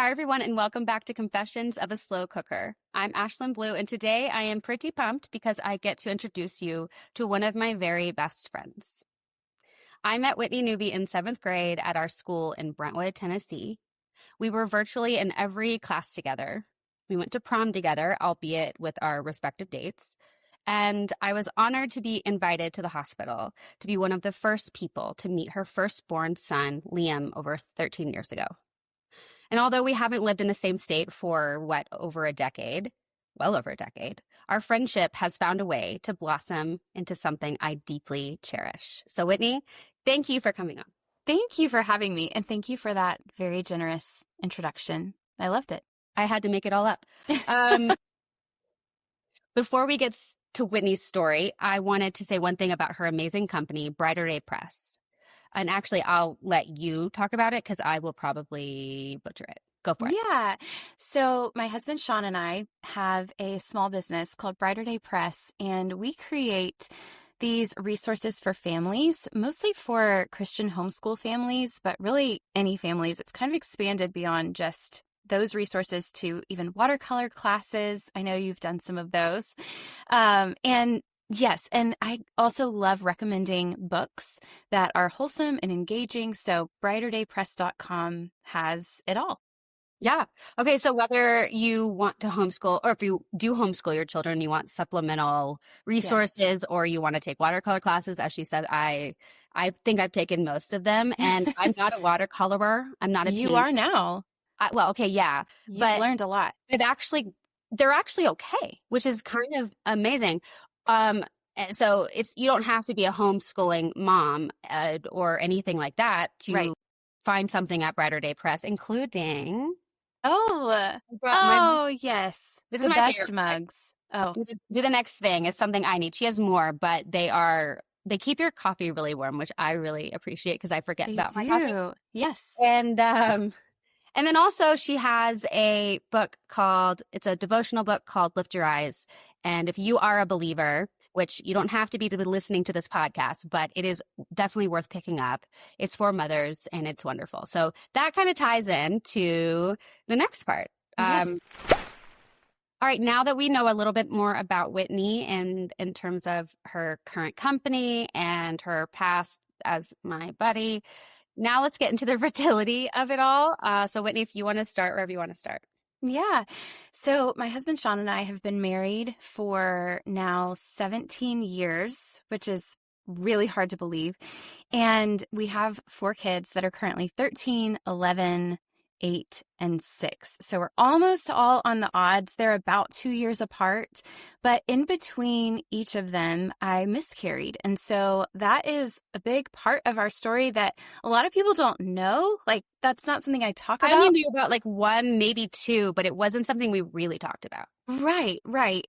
Hi, everyone, and welcome back to Confessions of a Slow Cooker. I'm Ashlyne Blue, and today I am pretty pumped because I get to introduce you to one of my very best friends. I met Whitney Newby in 7th grade at our school in Brentwood, Tennessee. We were virtually in every class together. We went to prom together, albeit with our respective dates. And I was honored to be invited to the hospital to be one of the first people to meet her firstborn son, Liam, over 13 years ago. And although we haven't lived in the same state for, well over a decade, our friendship has found a way to blossom into something I deeply cherish. So, Whitney, thank you for coming on. Thank you for having me, and thank you for that very generous introduction. I loved it. I had to make it all up. Before we get to Whitney's story, I wanted to say one thing about her amazing company, Brighter Day Press. And actually, I'll let you talk about it because I will probably butcher it. Go for it. Yeah. So my husband, Sean, and I have a small business called Brighter Day Press, and we create these resources for families, mostly for Christian homeschool families, but really any families. It's kind of expanded beyond just those resources to even watercolor classes. I know you've done some of those. Yes, and I also love recommending books that are wholesome and engaging, so brighterdaypress.com has it all. Yeah. Okay, so whether you want to homeschool or if you do homeschool your children, you want supplemental resources yes. or you want to take watercolor classes, as she said, I think I've taken most of them, and I'm not a watercolorer. I'm not a You painter. are now. Well, okay, yeah. You've learned a lot. They're actually okay, which is kind of amazing. So you don't have to be a homeschooling mom or anything like that to find something at Brighter Day Press, including. Yes, the best mugs. Oh, do the next thing is something I need. She has more, but they keep your coffee really warm, which I really appreciate because I forget about my coffee. Yes, and then also she has a book it's a devotional book called Lift Your Eyes. And if you are a believer, which you don't have to be listening to this podcast, but it is definitely worth picking up. It's for mothers and it's wonderful. So that kind of ties into the next part. Yes. All right. Now that we know a little bit more about Whitney and in terms of her current company and her past as my buddy, now let's get into the fertility of it all. So Whitney, if you want to start wherever you want to start. Yeah. So my husband, Sean, and I have been married for now 17 years, which is really hard to believe. And we have 4 kids that are currently 13, 11, 8, and 6. So we're almost all on the odds. They're about 2 years apart. But in between each of them, I miscarried. And so that is a big part of our story that a lot of people don't know. Like, that's not something I talk about. I only knew about like 1, maybe 2, but it wasn't something we really talked about. Right.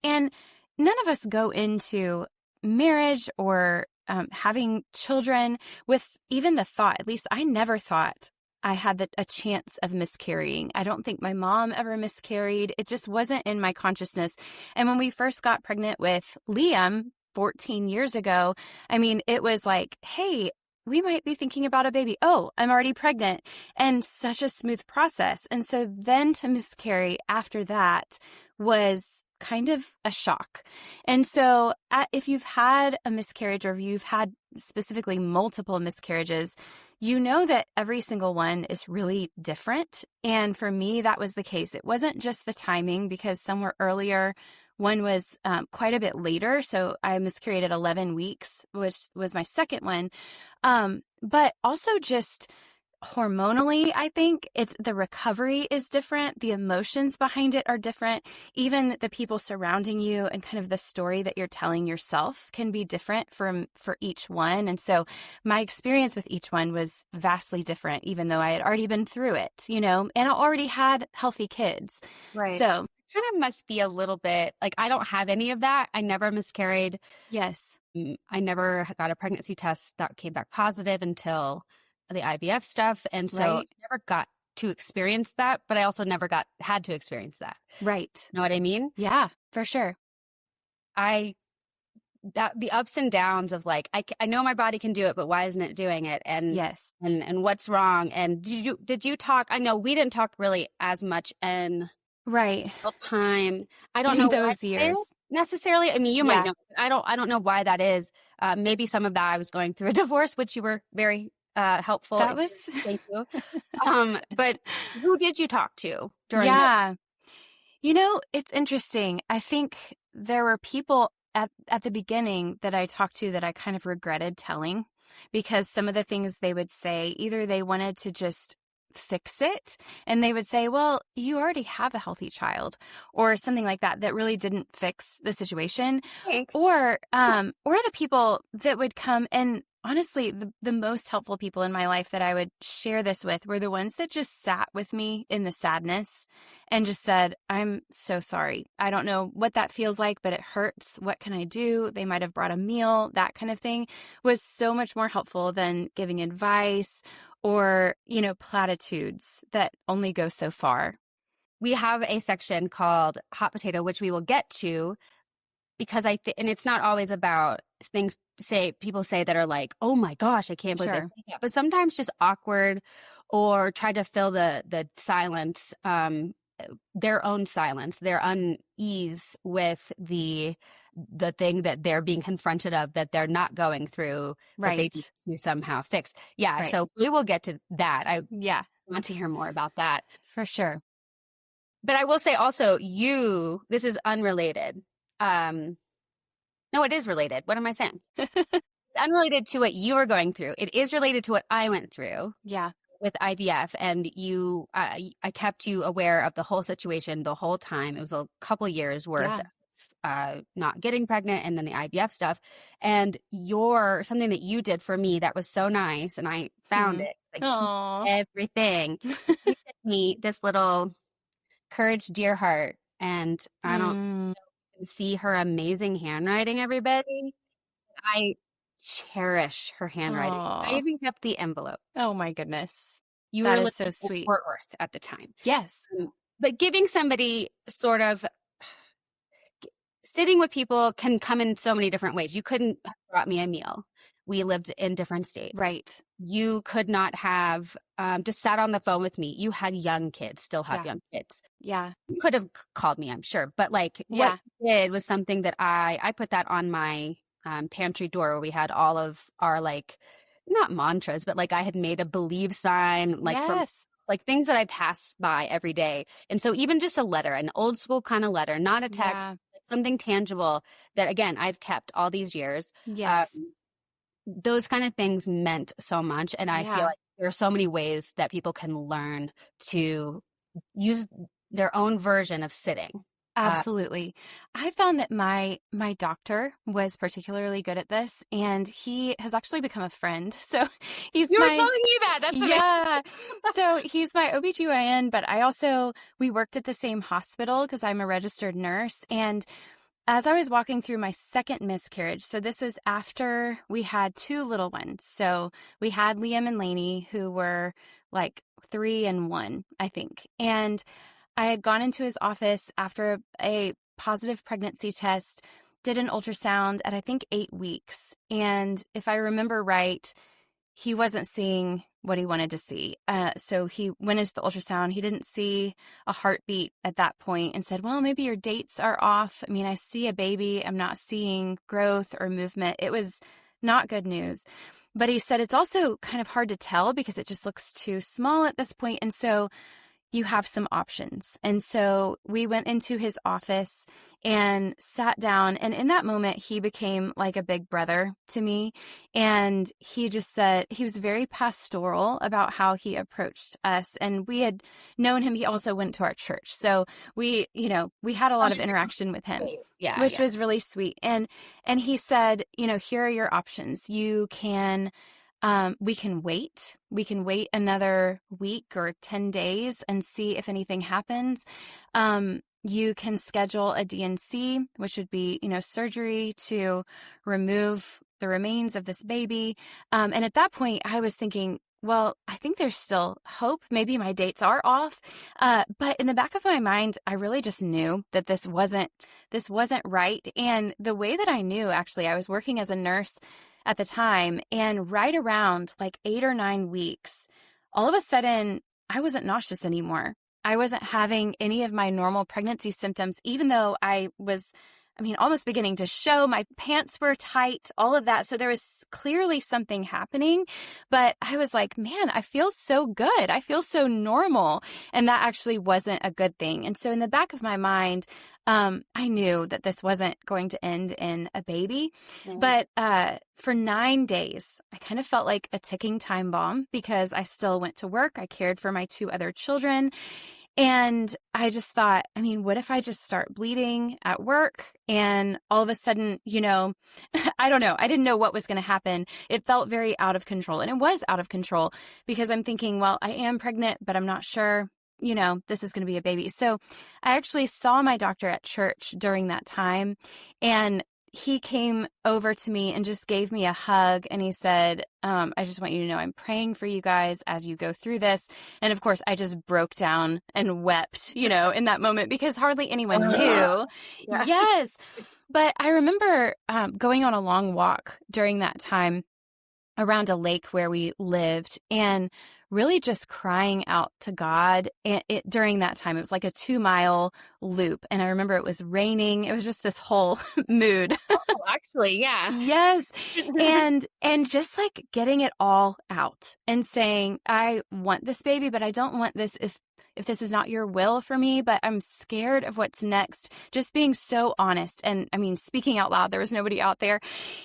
And none of us go into marriage or having children with even the thought, at least I never thought I had a chance of miscarrying. I don't think my mom ever miscarried. It just wasn't in my consciousness. And when we first got pregnant with Liam 14 years ago, I mean, it was like, hey, we might be thinking about a baby. Oh, I'm already pregnant. And such a smooth process. And so then to miscarry after that was kind of a shock. And so if you've had a miscarriage or if you've had specifically multiple miscarriages, you know that every single one is really different. And for me, that was the case. It wasn't just the timing because some were earlier. One was quite a bit later. So I miscarried at 11 weeks, which was my second one. But also just hormonally, I think the recovery is different. The emotions behind it are different. Even the people surrounding you and kind of the story that you're telling yourself can be different for each one. And so my experience with each one was vastly different, even though I had already been through it, and I already had healthy kids. Right. So kind of must be a little bit like, I don't have any of that. I never miscarried. Yes. I never got a pregnancy test that came back positive until the IVF stuff. And so I never got to experience that, but I also never had to experience that. Right. Know what I mean? Yeah, for sure. I that the ups and downs of like, I know my body can do it, but why isn't it doing it? And Yes. and what's wrong? And did you talk? I know we didn't talk really as much in Right. real time. I don't In know why those that is years. necessarily. I mean, you might Yeah. know. I don't know why that is. Maybe some of that I was going through a divorce, which you were very helpful. That was Thank you. But who did you talk to during this? Yeah. You know, it's interesting. I think there were people at the beginning that I talked to that I kind of regretted telling, because some of the things they would say, either they wanted to just fix it and they would say, well, you already have a healthy child, or something like that, that really didn't fix the situation. Thanks. Or the people that would come, and honestly, the most helpful people in my life that I would share this with were the ones that just sat with me in the sadness and just said, I'm so sorry. I don't know what that feels like, but it hurts. What can I do? They might have brought a meal. That kind of thing was so much more helpful than giving advice or, platitudes that only go so far. We have a section called Hot Potato, which we will get to, because and it's not always about things people say that are like, oh my gosh, I can't believe Sure. this. But sometimes just awkward, or try to fill the silence, their own silence, their unease with the thing that they're being confronted of, that they're not going through, Right. that they need to somehow fix. Yeah. Right. So we will get to that. I Yeah, want to hear more about that. for sure. But I will say also, this is unrelated. No, it is related. What am I saying? It's unrelated to what you were going through. It is related to what I went through. Yeah. With IVF, and I kept you aware of the whole situation the whole time. It was a couple years worth of not getting pregnant, and then the IVF stuff. And something that you did for me that was so nice, and I found it. Like, everything. You sent me this little Courage Dear Heart, and I don't see her amazing handwriting, everybody. I cherish her handwriting. I even kept the envelope. Oh my goodness. You That were is so sweet. Fort Worth at the time. Yes. But giving somebody sort of sitting with people can come in so many different ways. You couldn't have brought me a meal. We lived in different states. Right. You could not have just sat on the phone with me. You had young kids, still have young kids. Yeah. You could have called me, I'm sure. But what you did was something that I put that on my pantry door, where we had all of our, like, not mantras, but like I had made a believe sign, like from like things that I passed by every day. And so even just a letter, an old school kind of letter, not a text, something tangible that, again, I've kept all these years. Yes. Those kind of things meant so much. And I feel like there are so many ways that people can learn to use their own version of sitting. Absolutely. I found that my doctor was particularly good at this, and he has actually become a friend. So You were telling me that. That's amazing. So he's my OBGYN, but we worked at the same hospital because I'm a registered nurse. And as I was walking through my second miscarriage, so this was after we had 2 little ones. So we had Liam and Lainey, who were like 3 and 1, I think. And I had gone into his office after a positive pregnancy test, did an ultrasound at, I think, 8 weeks. And if I remember right, he wasn't seeing what he wanted to see. So he went into the ultrasound. He didn't see a heartbeat at that point and said, well, maybe your dates are off. I mean, I see a baby. I'm not seeing growth or movement. It was not good news. But he said it's also kind of hard to tell because it just looks too small at this point. And so you have some options. And so we went into his office and sat down. And in that moment, he became like a big brother to me. And he just said, he was very pastoral about how he approached us. And we had known him. He also went to our church. So we had a lot of interaction with him, which was really sweet. And he said, here are your options. You can we can wait. We can wait another week or 10 days and see if anything happens. You can schedule a D&C, which would be, surgery to remove the remains of this baby. And at that point, I was thinking, well, I think there's still hope. Maybe my dates are off. But in the back of my mind, I really just knew that this wasn't right. And the way that I knew, actually, I was working as a nurse at the time, and right around like 8 or 9 weeks, all of a sudden, I wasn't nauseous anymore. I wasn't having any of my normal pregnancy symptoms, even though I was, almost beginning to show. My pants were tight, all of that. So there was clearly something happening, but I was like, man, I feel so good. I feel so normal. And that actually wasn't a good thing. And so in the back of my mind, I knew that this wasn't going to end in a baby. Mm-hmm. But for 9 days, I kind of felt like a ticking time bomb because I still went to work. I cared for my 2 other children. And I just thought, what if I just start bleeding at work and all of a sudden, I don't know. I didn't know what was going to happen. It felt very out of control, and it was out of control because I'm thinking, well, I am pregnant, but I'm not sure, this is going to be a baby. So I actually saw my doctor at church during that time, and he came over to me and just gave me a hug, and he said, I just want you to know I'm praying for you guys as you go through this. And of course, I just broke down and wept, in that moment because hardly anyone knew. Yeah. Yes. But I remember going on a long walk during that time around a lake where we lived and really just crying out to God. And during that time, it was like a 2-mile loop. And I remember it was raining. It was just this whole mood. Oh, actually, yeah. Yes. And just like getting it all out and saying, I want this baby, but I don't want this if this is not your will for me, but I'm scared of what's next. Just being so honest. And speaking out loud, there was nobody out there.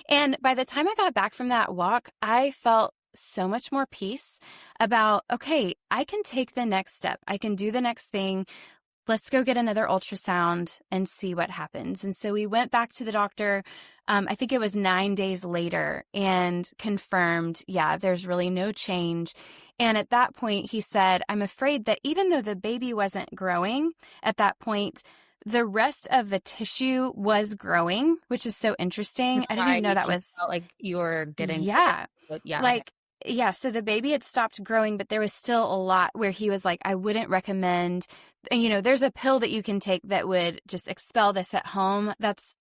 And by the time I got back from that walk, I felt so much more peace about, okay, I can take the next step. I can do the next thing. Let's go get another ultrasound and see what happens. And so we went back to the doctor. I think it was 9 days later, and confirmed, yeah, there's really no change. And at that point, he said, I'm afraid that even though the baby wasn't growing at that point, the rest of the tissue was growing, which is so interesting. I didn't even know that was like you were getting. Yeah. Yeah. So the baby had stopped growing, but there was still a lot where he was like, I wouldn't recommend, and there's a pill that you can take that would just expel this at home.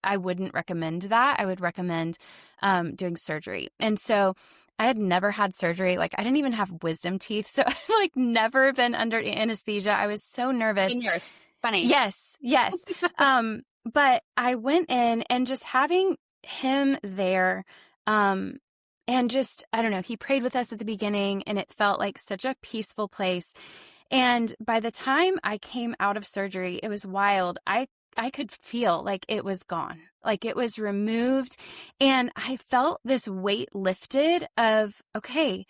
I wouldn't recommend that. I would recommend doing surgery. And so I had never had surgery. Like, I didn't even have wisdom teeth. So I've never been under anesthesia. I was so nervous. Nurse. Funny. Yes. But I went in, and just having him there, and just, I don't know, he prayed with us at the beginning, and it felt like such a peaceful place. And by the time I came out of surgery, it was wild. I could feel like it was gone, like it was removed. And I felt this weight lifted of, okay,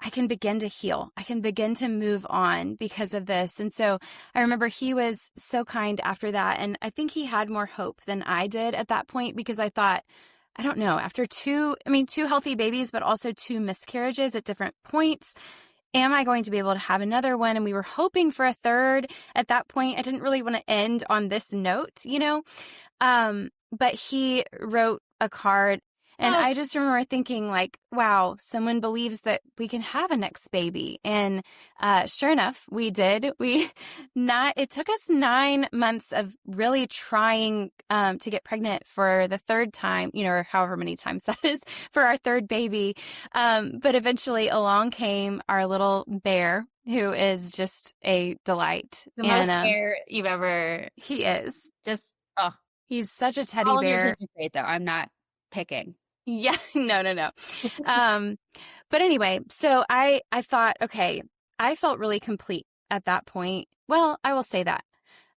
I can begin to heal. I can begin to move on because of this. And so I remember he was so kind after that. And I think he had more hope than I did at that point, because I thought, I don't know, after two healthy babies, but also 2 miscarriages at different points, am I going to be able to have another one? And we were hoping for a third at that point. I didn't really want to end on this note, but he wrote a card. And I just remember thinking like, wow, someone believes that we can have a next baby. And sure enough, we did. It took us 9 months of really trying to get pregnant for the third time, or however many times that is, for our third baby. But eventually along came our little bear, who is just a delight. The most bear you've ever. He is. Just, he's such a teddy all bear. All of his are great, though. I'm not picking. Yeah, no. But anyway, so I thought, okay, I felt really complete at that point. Well, I will say that.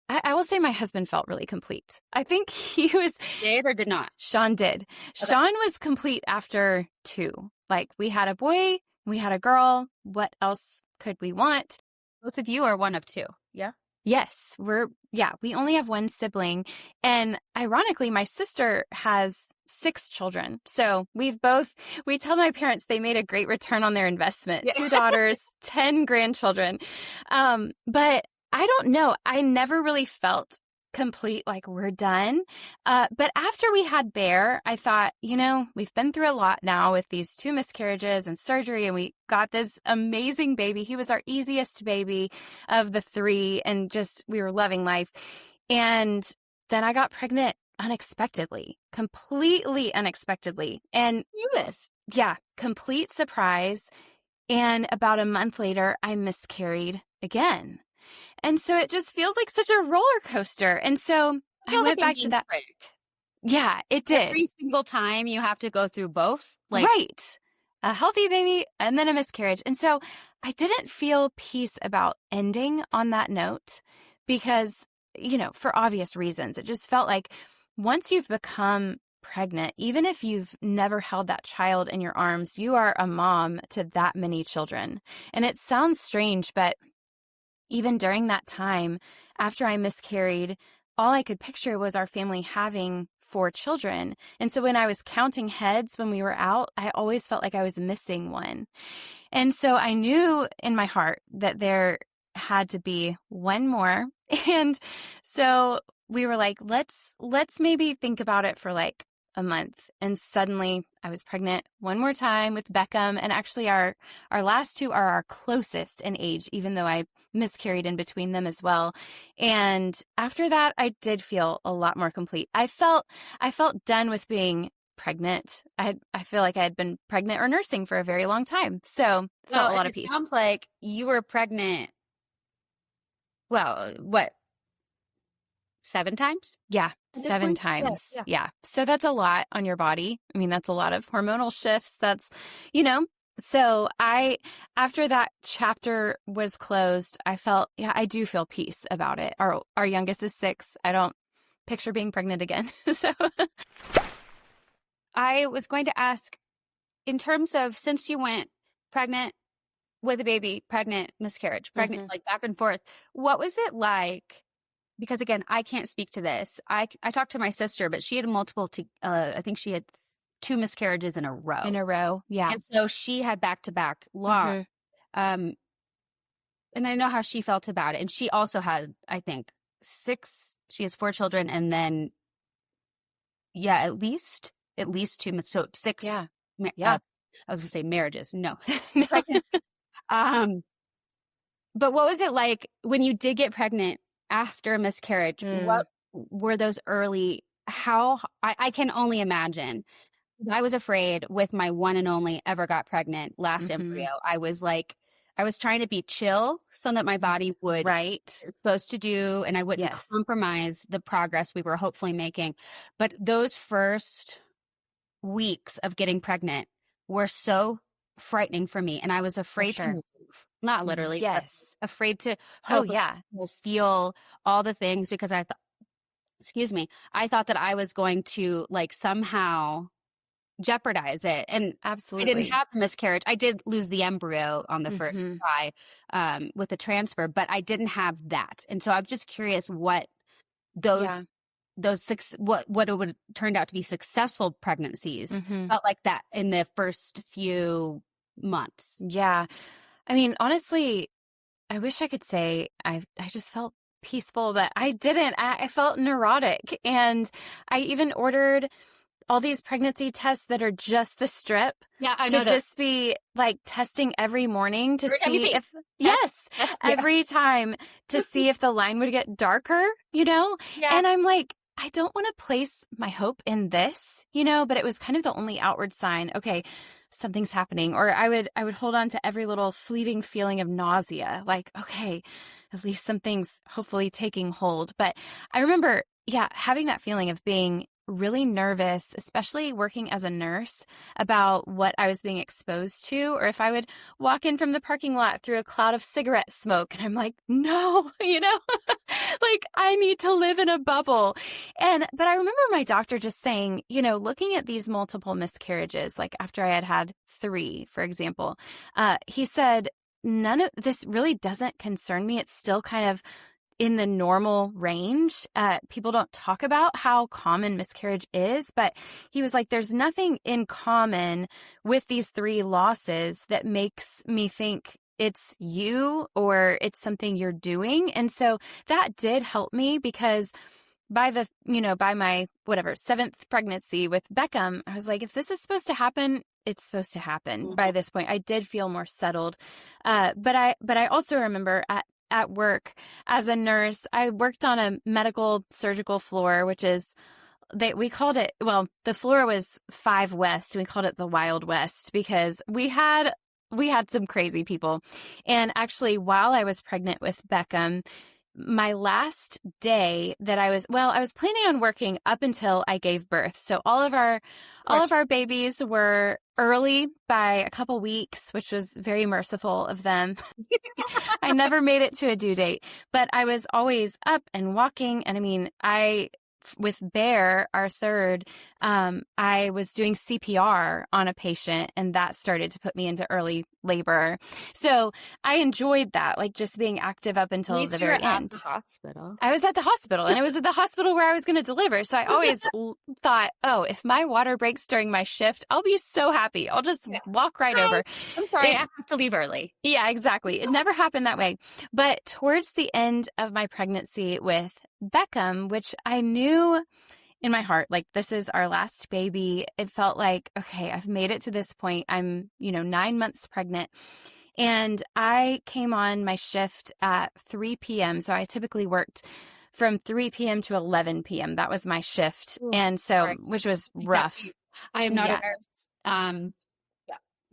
I will say my husband felt really complete. I think he was. Did or did not? Sean did. Okay. Sean was complete after 2. Like, we had a boy, we had a girl. What else could we want? Both of you are one of 2. Yeah. Yes, we only have 1 sibling. And ironically, my sister has 6 children. So we tell my parents they made a great return on their investment. Yeah. 2 daughters, 10 grandchildren. But I don't know. I never really felt complete, like we're done. But after we had Bear, I thought, we've been through a lot now with these 2 miscarriages and surgery, and we got this amazing baby. He was our easiest baby of the 3, and just, we were loving life. And then I got pregnant unexpectedly, completely unexpectedly. And yeah, complete surprise. And about a month later, I miscarried again. And so it just feels like such a roller coaster. And so I went back to that. Yeah, it did. Every single time you have to go through both. Right. A healthy baby and then a miscarriage. And so I didn't feel peace about ending on that note because, for obvious reasons, it just felt like once you've become pregnant, even if you've never held that child in your arms, you are a mom to that many children. And it sounds strange, but even during that time, after I miscarried, all I could picture was our family having 4 children. And so when I was counting heads when we were out, I always felt like I was missing one. And so I knew in my heart that there had to be one more. And so we were like, let's maybe think about it for like a month. And suddenly I was pregnant one more time with Beckham. And actually our last 2 are our closest in age, even though I miscarried in between them as well. And after that, I did feel a lot more complete. I felt done with being pregnant. I feel like I had been pregnant or nursing for a very long time. So felt a lot of peace. It sounds like you were pregnant. Well, what? 7 times? Yeah, 7 times. Yeah. So that's a lot on your body. I mean, that's a lot of hormonal shifts. That's, so after that chapter was closed, I felt, I do feel peace about it. Our youngest is 6. I don't picture being pregnant again. So I was going to ask, in terms of, since you went pregnant with a baby, pregnant, miscarriage, pregnant, like back and forth, what was it like? Because again, I can't speak to this. I talked to my sister, but she had multiple, I think she had 2 miscarriages in a row. Yeah. And so she had back-to-back loss. And I know how she felt about it. And she also had, I think, 6, she has 4 children. And then, at least 2, so 6. Yeah. I was going to say marriages. No. But what was it like when you did get pregnant after a miscarriage? What were those early, I can only imagine. I was afraid with my one and only ever got pregnant last embryo. I was trying to be chill so that my body would supposed to do, and I wouldn't compromise the progress we were hopefully making. But those first weeks of getting pregnant were so frightening for me, and I was afraid to move. Not literally, but afraid to hope will feel all the things, because I thought that I was going to like somehow jeopardize it. And absolutely, I didn't have the miscarriage. I did lose the embryo on the first try with the transfer, but I didn't have that. And so I'm just curious what what it would turned out to be successful pregnancies felt like that in the first few months. Yeah. I mean, honestly, I wish I could say I just felt peaceful, but I didn't. I felt neurotic. And I even ordered all these pregnancy tests that are just the strip. Yeah, I know. To just be like testing every morning to see if, every time to see if the line would get darker, Yeah. And I'm like, I don't want to place my hope in this, but it was kind of the only outward sign. Okay, something's happening. Or I would hold on to every little fleeting feeling of nausea. Like, okay, at least something's hopefully taking hold. But I remember, having that feeling of being really nervous, especially working as a nurse, about what I was being exposed to, or if I would walk in from the parking lot through a cloud of cigarette smoke and I'm like, no, like I need to live in a bubble. But I remember my doctor just saying, looking at these multiple miscarriages, like after I had 3, for example, he said, none of this really doesn't concern me. It's still kind of in the normal range. People don't talk about how common miscarriage is, but he was like, there's nothing in common with these 3 losses that makes me think it's you or it's something you're doing. And so that did help me because by my seventh pregnancy with Beckham, I was like, if this is supposed to happen, it's supposed to happen. By this point, I did feel more settled. But I also remember at work as a nurse, I worked on a medical surgical floor, which is, we called it, well, the floor was 5 West. And we called it the Wild West because we had some crazy people. And actually, while I was pregnant with Beckham, my last day that I was planning on working up until I gave birth. So all of our babies were early by a couple weeks, which was very merciful of them. I never made it to a due date, but I was always up and walking. And I mean, with Bear, our third, I was doing CPR on a patient, and that started to put me into early labor. So I enjoyed that, like just being active up until the very end. At the hospital. I was at the hospital, and it was at the hospital where I was going to deliver. So I always thought, oh, if my water breaks during my shift, I'll be so happy. I'll just walk right over. I'm sorry, I have to leave early. Yeah, exactly. It never happened that way. But towards the end of my pregnancy with Beckham, which I knew in my heart, like, this is our last baby. It felt like, okay, I've made it to this point. I'm, 9 months pregnant. And I came on my shift at 3 p.m. So I typically worked from 3 p.m. to 11 p.m. That was my shift. Ooh, and so, which was rough. I am not a nurse.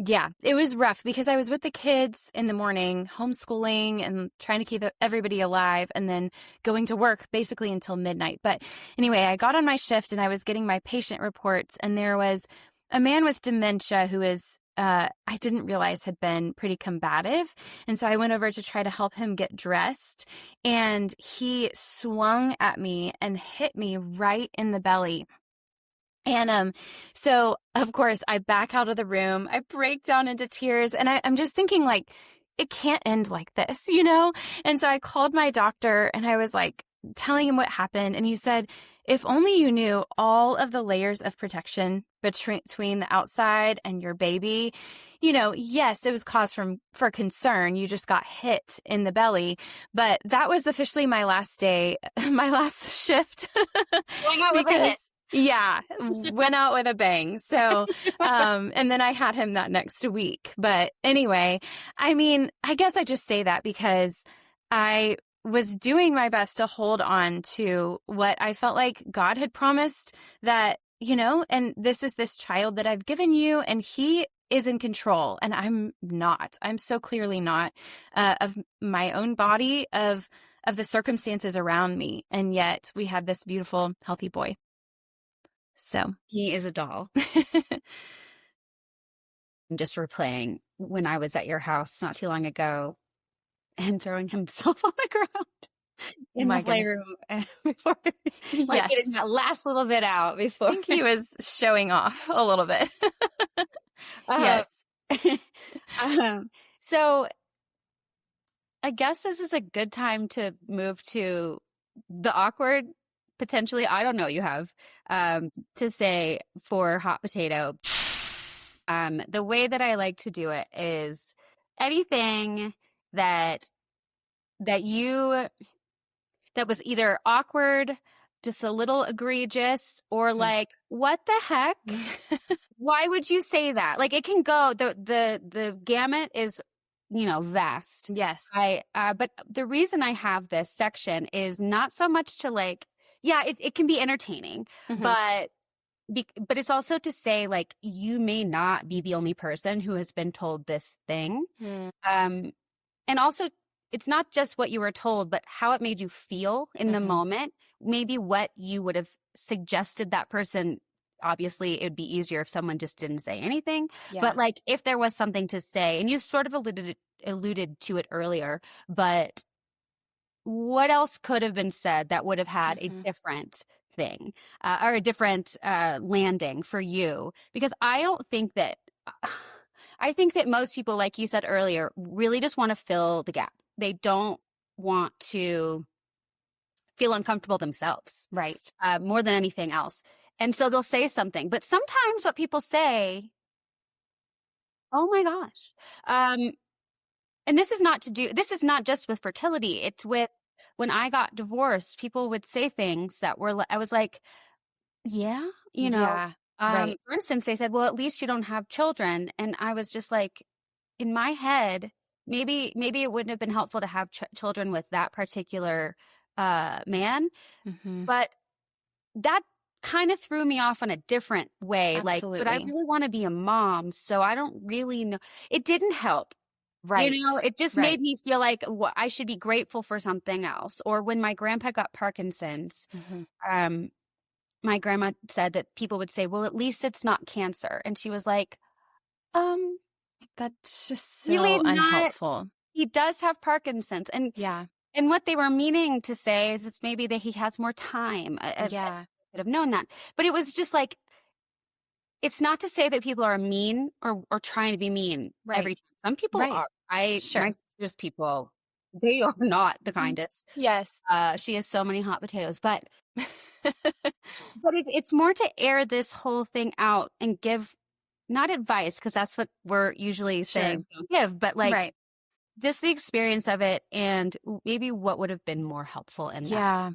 Yeah, it was rough because I was with the kids in the morning, homeschooling and trying to keep everybody alive, and then going to work basically until midnight. But anyway, I got on my shift and I was getting my patient reports, and there was a man with dementia who is, I didn't realize had been pretty combative. And so I went over to try to help him get dressed, and he swung at me and hit me right in the belly. And so, of course, I back out of the room. I break down into tears, and I'm just thinking, like, it can't end like this, And so I called my doctor, and I was like telling him what happened. And he said, if only you knew all of the layers of protection between the outside and your baby, yes, it was cause for concern. You just got hit in the belly. But that was officially my last day, my last shift. Going out with a hit. Yeah, went out with a bang. So, and then I had him that next week. But anyway, I mean, I guess I just say that because I was doing my best to hold on to what I felt like God had promised, that, and this is this child that I've given you, and he is in control. And I'm not. I'm so clearly not, of my own body, of the circumstances around me. And yet we had this beautiful, healthy boy. So he is a doll. I'm just replaying when I was at your house not too long ago, and throwing himself on the ground in the playroom before, getting that last little bit out before. I think he was showing off a little bit. Yes. So I guess this is a good time to move to the awkward, potentially, I don't know, you have to say for hot potato. The way that I like to do it is anything that was either awkward, just a little egregious, or like, what the heck? Why would you say that? Like, it can go, the gamut is, vast. Yes. But the reason I have this section is not so much to like, yeah, it can be entertaining, but it's also to say, like, you may not be the only person who has been told this thing. And also, it's not just what you were told, but how it made you feel in the moment. Maybe what you would have suggested that person. Obviously, it would be easier if someone just didn't say anything. Yeah. But like, if there was something to say, and you sort of alluded to it earlier, but what else could have been said that would have had a different thing, or a different landing for you? Because I think that most people, like you said earlier, really just want to fill the gap. They don't want to feel uncomfortable themselves. Right. More than anything else. And so they'll say something. But sometimes what people say, oh my gosh, and this is not just with fertility. It's with when I got divorced, people would say things that were, I was like, yeah, Yeah. Right. for instance, they said, well, at least you don't have children. And I was just like, in my head, maybe it wouldn't have been helpful to have children with that particular man, Mm-hmm. but that kind of threw me off on a different way. Like, but I Absolutely. really want to be a mom, so I don't really know. It didn't help. Right. It just Right. made me feel like I should be grateful for something else. Or when my grandpa got Parkinson's, Mm-hmm. my grandma said that people would say, well, at least it's not cancer. And she was like, um, That's just really so not. unhelpful. He does have Parkinson's. Yeah. And what they were meaning to say is it's maybe that he has more time. I Yeah. could have known that. But it was just like, it's not to say that people are mean or trying to be mean Right. every time. Some people Right. are. Sure. My sister's people, they are not the Mm. kindest. Yes. She has so many hot potatoes, but it's more to air this whole thing out and give not advice, because that's what we're usually Sure. saying don't give, but like Right. just the experience of it and maybe what would have been more helpful in that. Yeah.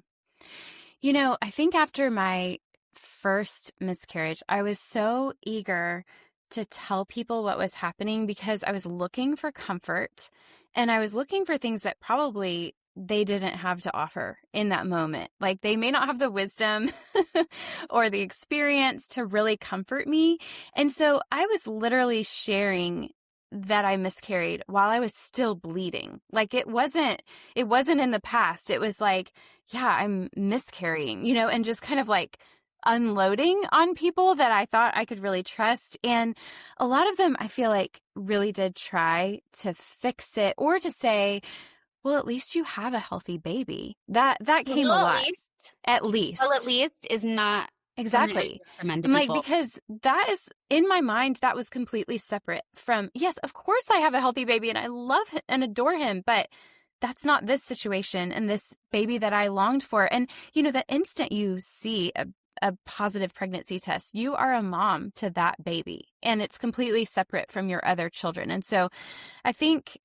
I think after my first miscarriage, I was so eager to tell people what was happening because I was looking for comfort and I was looking for things that probably they didn't have to offer in that moment. Like they may not have the wisdom or the experience to really comfort me. And so I was literally sharing that I miscarried while I was still bleeding. Like it wasn't in the past. It was like, yeah, I'm miscarrying, and just kind of like unloading on people that I thought I could really trust. And a lot of them, I feel like, really did try to fix it or to say, well, at least you have a healthy baby. That came a Well, lot. At least. Well, at least is not Exactly. recommend to I'm like, people. because that is, in my mind, that was completely separate from, yes, of course I have a healthy baby and I love and adore him, but that's not this situation and this baby that I longed for. And, the instant you see a positive pregnancy test, you are a mom to that baby and it's completely separate from your other children. And so I think,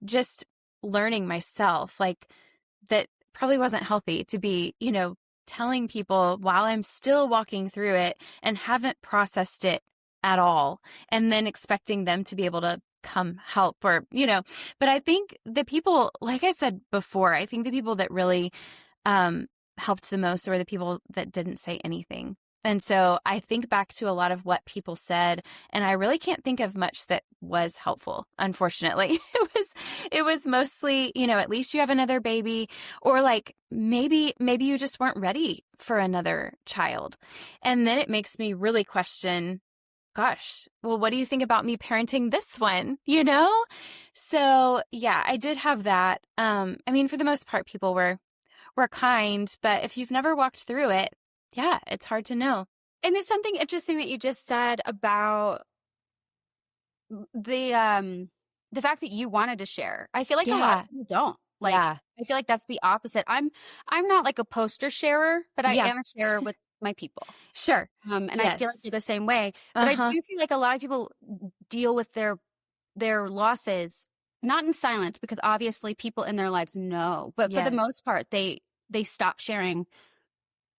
just learning myself, like that probably wasn't healthy to be, telling people while I'm still walking through it and haven't processed it at all, and then expecting them to be able to come help or, but I think the people, like I said before, I think the people that really helped the most were the people that didn't say anything. And so I think back to a lot of what people said, and I really can't think of much that was helpful, unfortunately. It was mostly, at least you have another baby, or like maybe you just weren't ready for another child. And then it makes me really question, gosh, well, what do you think about me parenting this one? So yeah, I did have that. For the most part, people were kind, but if you've never walked through it, yeah, it's hard to know. And it's something interesting that you just said about the fact that you wanted to share. I feel like a lot of people don't. Like, I feel like that's the opposite. I'm not like a poster sharer, but I am a sharer with my people. Sure. And I feel like you're the same way. But I do feel like a lot of people deal with their losses not in silence, because obviously people in their lives know, but for the most part they stop sharing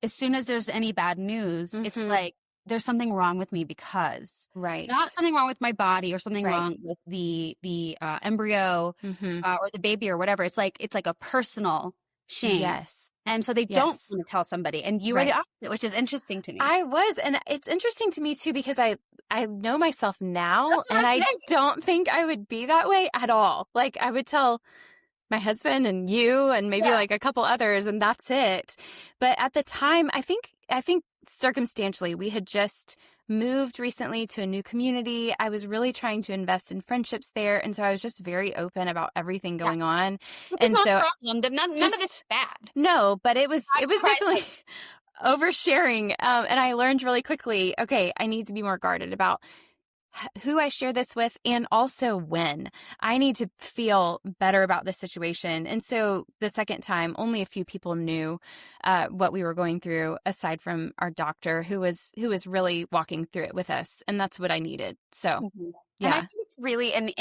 as soon as there's any bad news. It's like there's something wrong with me because not something wrong with my body or something wrong with the embryo or the baby or whatever. It's like a personal shame. Yes. And so they don't want to tell somebody. And you were the opposite, which is interesting to me. I was. And it's interesting to me too, because I know myself now, and I don't think I would be that way at all. Like I would tell my husband and you and maybe like a couple others, and that's it. But at the time, I think circumstantially, we had just moved recently to a new community. I was really trying to invest in friendships there. And so I was just very open about everything going on. Which is not a problem. None of this is bad. No, but it was definitely oversharing. And I learned really quickly, okay, I need to be more guarded about who I share this with, and also when. I need to feel better about the situation. And so the second time, only a few people knew what we were going through, aside from our doctor, who was really walking through it with us. And that's what I needed. So, And I think it's really, and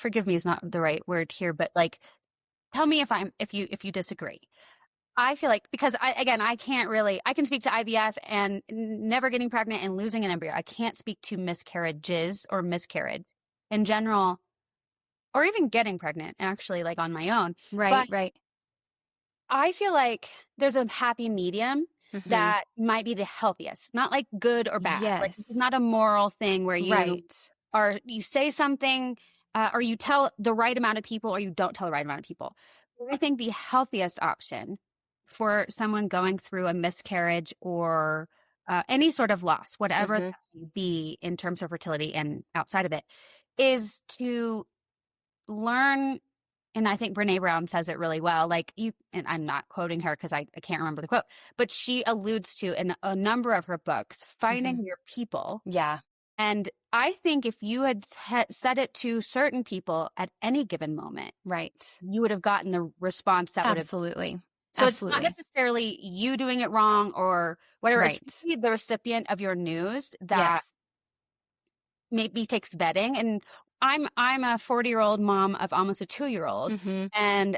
forgive me is not the right word here, but like, tell me if you disagree. I feel like, because I can speak to IVF and never getting pregnant and losing an embryo. I can't speak to miscarriages or miscarriage in general, or even getting pregnant actually, like on my own. Right, But right. I feel like there's a happy medium that might be the healthiest, not like good or bad. Like, this is Yes. not a moral thing where Right. you say something, or you tell the right amount of people, or you don't tell the right amount of people. I think the healthiest option for someone going through a miscarriage or any sort of loss, whatever that may be in terms of fertility and outside of it, is to learn. And I think Brene Brown says it really well. Like, and I'm not quoting her because I can't remember the quote, but she alludes to in a number of her books, finding your people. Yeah. And I think if you had said it to certain people at any given moment, Right. you would have gotten the response that would have. Absolutely. So Absolutely. it's not necessarily you doing it wrong or whatever. Right. It's really the recipient of your news that Yes. maybe takes vetting. And I'm a 40-year-old mom of almost a 2-year-old,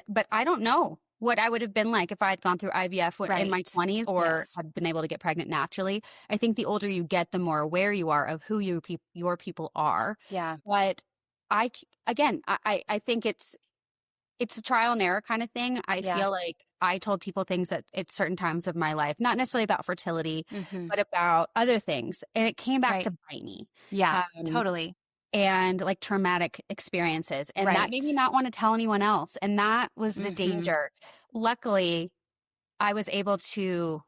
but I don't know what I would have been like if I had gone through IVF in my 20s or had been able to get pregnant naturally. I think the older you get, the more aware you are of who your people are. Yeah. But I think it's a trial and error kind of thing. I feel like I told people things at certain times of my life, not necessarily about fertility, but about other things. And it came back to bite me. Yeah, totally. And like traumatic experiences. And that made me not want to tell anyone else. And that was the danger. Luckily, I was able to,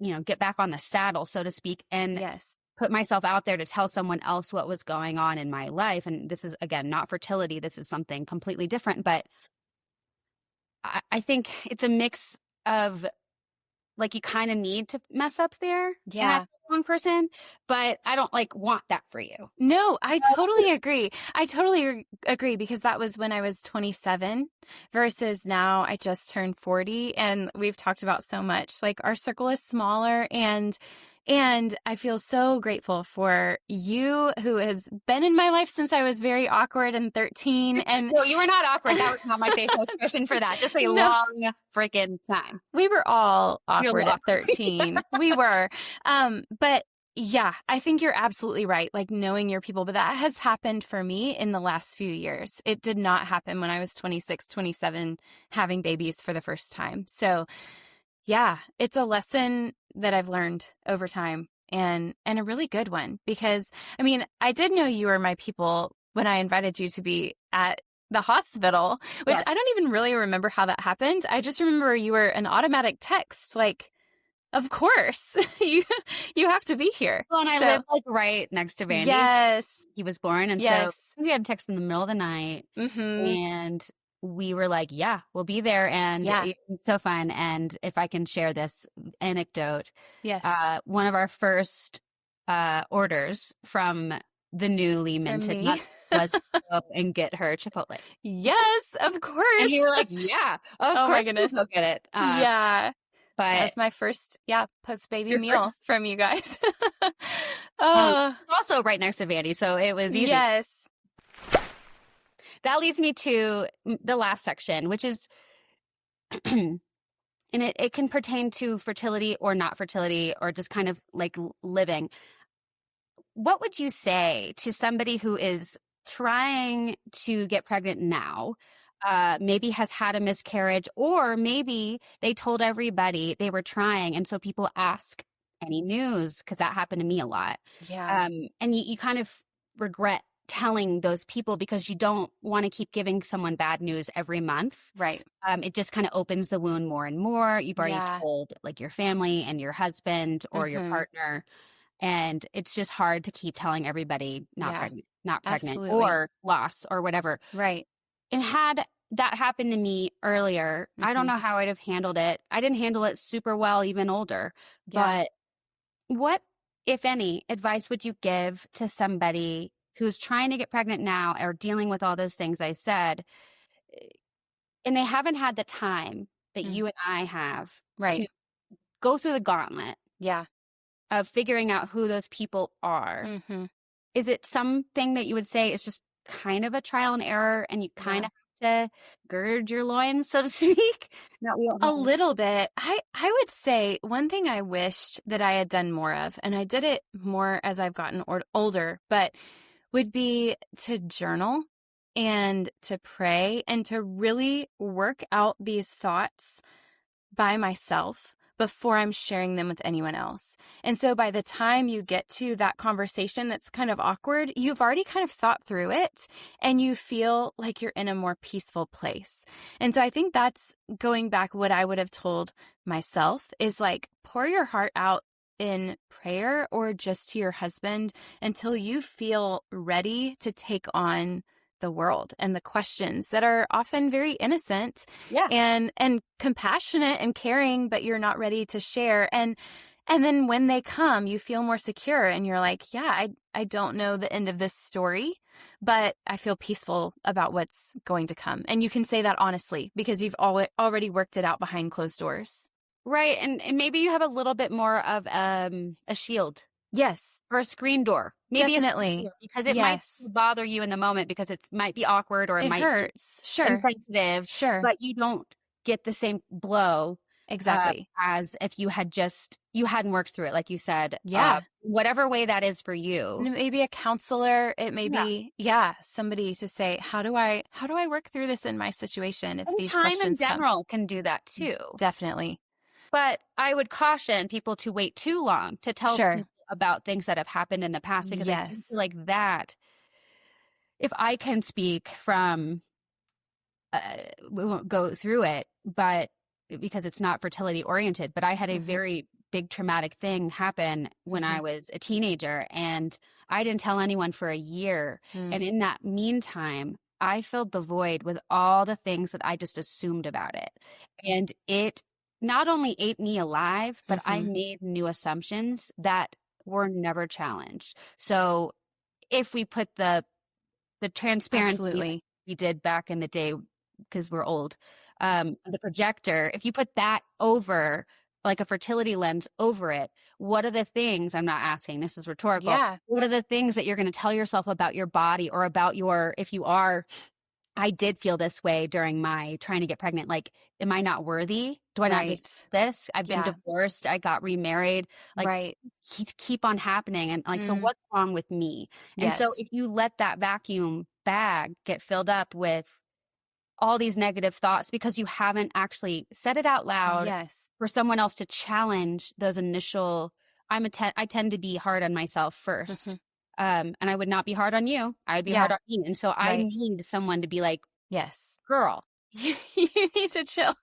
get back on the saddle, so to speak, and put myself out there to tell someone else what was going on in my life. And this is, again, not fertility. This is something completely different. But I think it's a mix of, like, you kind of need to mess up there. Yeah. And the wrong person, but I don't want that for you. No, I totally agree. I totally agree, because that was when I was 27 versus now I just turned 40, and we've talked about so much. Like, our circle is smaller, and I feel so grateful for you, who has been in my life since I was very awkward and 13. And no, you were not awkward. That was not my facial expression for that. Just a long freaking time. We were all awkward at 13. We were. But yeah, I think you're absolutely right. Like, knowing your people, but that has happened for me in the last few years. It did not happen when I was 26, 27, having babies for the first time. So yeah, it's a lesson that I've learned over time, and a really good one, because I mean, I did know you were my people when I invited you to be at the hospital, which I don't even really remember how that happened. I just remember you were an automatic text, like, of course, you have to be here. Well, and I live like right next to Vandy. Yes. He was born. And so we had text in the middle of the night, and we were like, yeah, we'll be there. And it's so fun. And if I can share this anecdote, one of our first orders from the newly minted nut was to go and get her Chipotle. Yes, of course. And you were like, yeah, of course, my goodness, we'll get it. But that's my first, post-baby meal from you guys. It's also right next to Vandy, so it was easy. Yes. That leads me to the last section, which is, and it can pertain to fertility or not fertility, or just kind of like living. What would you say to somebody who is trying to get pregnant now, maybe has had a miscarriage, or maybe they told everybody they were trying, and so people ask, any news? Because that happened to me a lot. Yeah. And you kind of regret telling those people, because you don't want to keep giving someone bad news every month. Right. It just kind of opens the wound more and more. You've already told like your family and your husband or your partner, and it's just hard to keep telling everybody not pregnant or loss or whatever. Right. And had that happened to me earlier, I don't know how I'd have handled it. I didn't handle it super well, even older. But what, if any, advice would you give to somebody who's trying to get pregnant now or dealing with all those things I said, and they haven't had the time that you and I have to go through the gauntlet of figuring out who those people are? Is it something that you would say is just kind of a trial and error, and you kind of have to gird your loins, so to speak. No, we don't A have. little bit. I would say one thing I wished that I had done more of, and I did it more as I've gotten older, but would be to journal and to pray and to really work out these thoughts by myself before I'm sharing them with anyone else. And so by the time you get to that conversation that's kind of awkward, you've already kind of thought through it and you feel like you're in a more peaceful place. And so I think that's going back what I would have told myself is like, pour your heart out in prayer or just to your husband until you feel ready to take on the world and the questions that are often very innocent and compassionate and caring, but you're not ready to share. And then when they come, you feel more secure and you're like, I don't know the end of this story, but I feel peaceful about what's going to come. And you can say that honestly because you've already worked it out behind closed doors. Right. And maybe you have a little bit more of a shield. Yes. Or a screen door. Maybe definitely. Because it might bother you in the moment because it might be awkward or it might hurts. Be insensitive. Sure. But you don't get the same blow. Exactly. As if you hadn't worked through it, like you said. Yeah. Whatever way that is for you. And it may be a counselor. It may be, somebody to say, how do I work through this in my situation? If and these time questions in general can do that too. Definitely. But I would caution people to wait too long to tell people about things that have happened in the past because I feel like that. If I can speak from, we won't go through it, but because it's not fertility oriented, but I had a very big traumatic thing happen when I was a teenager and I didn't tell anyone for a year. And in that meantime, I filled the void with all the things that I just assumed about it. And it not only ate me alive, but I made new assumptions that were never challenged. So if we put the transparency we did back in the day, because we're old, the projector, if you put that over like a fertility lens over it, what are the things, I'm not asking, this is rhetorical. What are the things that you're going to tell yourself about your body or about if you are, I did feel this way during my trying to get pregnant. Like, am I not worthy? Do I not do this? I've been divorced. I got remarried. Like, keep on happening. And like, so what's wrong with me? And so if you let that vacuum bag get filled up with all these negative thoughts because you haven't actually said it out loud for someone else to challenge those initial, I tend to be hard on myself first. And I would not be hard on you. I'd be hard on me. And so I need someone to be like, girl, you need to chill.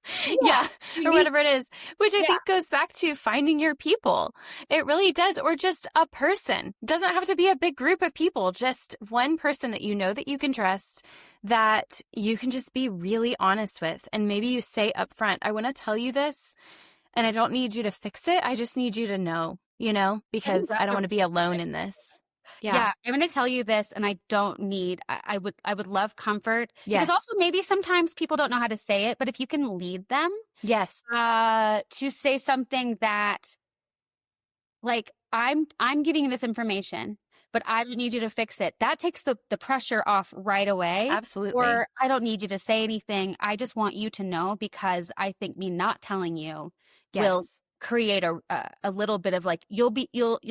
Or whatever it is, which I think goes back to finding your people. It really does. Or just a person. It doesn't have to be a big group of people. Just one person that you know that you can trust, that you can just be really honest with. And maybe you say up front, I want to tell you this and I don't need you to fix it. I just need you to know, because I don't want to be alone in this. Yeah, I'm going to tell you this, and I don't need. I would love comfort because also maybe sometimes people don't know how to say it, but if you can lead them, to say something that, like, I'm giving you this information, but I don't need you to fix it. That takes the pressure off right away. Absolutely. Or I don't need you to say anything. I just want you to know because I think me not telling you will create a little bit of like you'll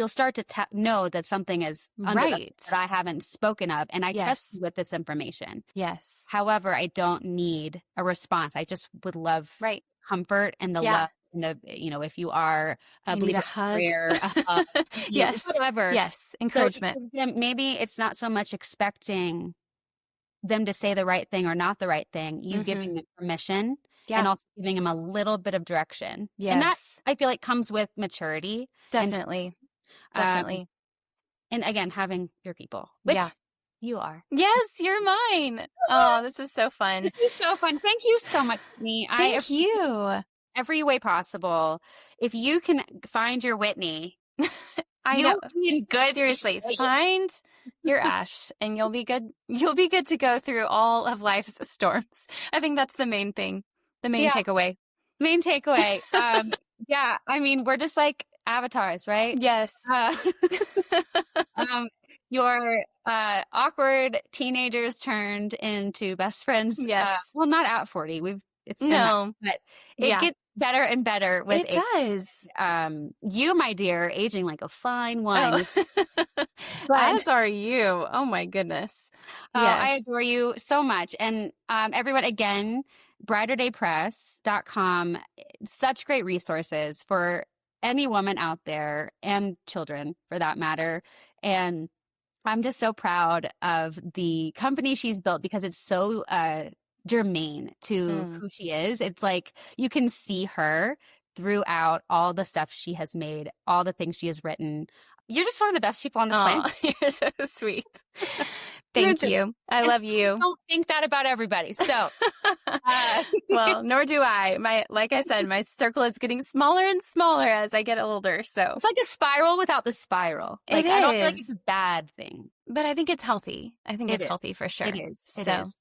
start to know that something is that I haven't spoken of, and I trust you with this information. However, I don't need a response. I just would love comfort and the love and the if you are a believer, a hug, prayer, a hug, whatever. Encouragement. So maybe it's not so much expecting them to say the right thing or not the right thing. You giving them permission. And also giving him a little bit of direction. And that, I feel like, comes with maturity. Definitely. And again, having your people, which you are. Yes, you're mine. Oh, this is so fun. This is so fun. Thank you so much, Whitney. Thank you. Every way possible. If you can find your Whitney, I know. Be good. Seriously, find your Ash and you'll be good. You'll be good to go through all of life's storms. I think that's the main thing. The main takeaway. Main takeaway. I mean, we're just like avatars, right? Yes. your awkward teenagers turned into best friends. Yes. Well, not at 40. It's been No. but it gets better and better with it does. you, my dear, aging like a fine wine. As are you. Oh my goodness. Yes. I adore you so much. And everyone, again, briderdaypress.com, such great resources for any woman out there and children for that matter. And I'm just so proud of the company she's built because it's so germane to who she is. It's like you can see her throughout all the stuff she has made, all the things she has written. You're just one of the best people on the planet. You're so sweet. Thank you. I love you. I don't think that about everybody. So, well, nor do I. Like I said, my circle is getting smaller and smaller as I get older. So it's like a spiral without the spiral. Like, I don't feel like it's a bad thing. But I think it's healthy. I think it's healthy for sure. It is. It is.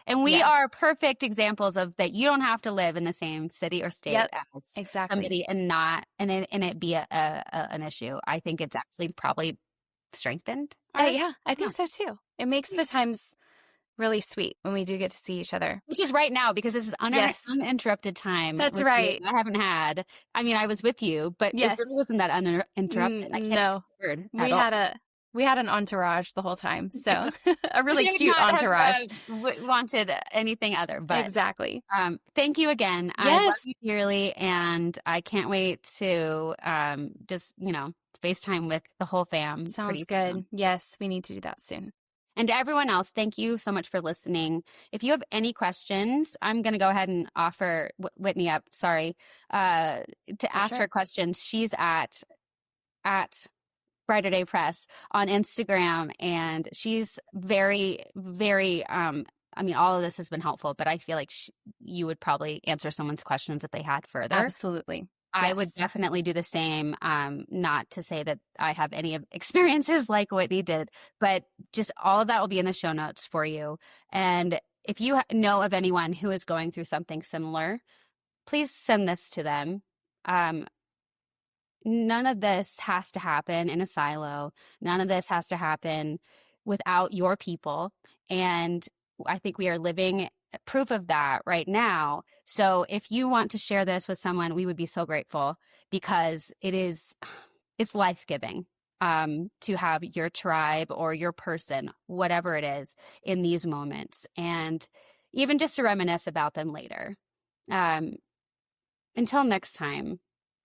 And we are perfect examples of that. You don't have to live in the same city or state as somebody and it be an issue. I think it's actually probably strengthened. I think so too. It makes the times really sweet when we do get to see each other. Which is right now because this is uninterrupted time. That's right. I haven't had. I mean, I was with you, but it really wasn't that uninterrupted. I can't We had an entourage the whole time, so a really cute entourage. Wanted anything other, but exactly. Thank you again. Yes. I love you dearly, and I can't wait to just FaceTime with the whole fam. Sounds good. Soon. Yes, we need to do that soon. And to everyone else, thank you so much for listening. If you have any questions, I'm going to go ahead and offer Whitney up. Sorry, to ask her questions. She's at Brighter Day Press on Instagram, and she's very, very, I mean, all of this has been helpful, but I feel like you would probably answer someone's questions if they had further. Absolutely. I would definitely do the same. Not to say that I have any experiences like Whitney did, but just all of that will be in the show notes for you. And if you know of anyone who is going through something similar, please send this to them. None of this has to happen in a silo. None of this has to happen without your people. And I think we are living proof of that right now. So if you want to share this with someone, we would be so grateful because it's life-giving to have your tribe or your person, whatever it is, in these moments. And even just to reminisce about them later. Until next time.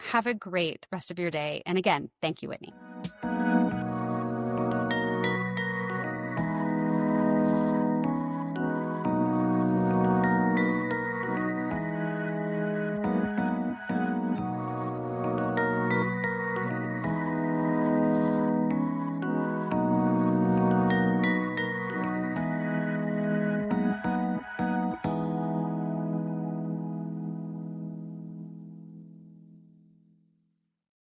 Have a great rest of your day. And again, thank you, Whitney.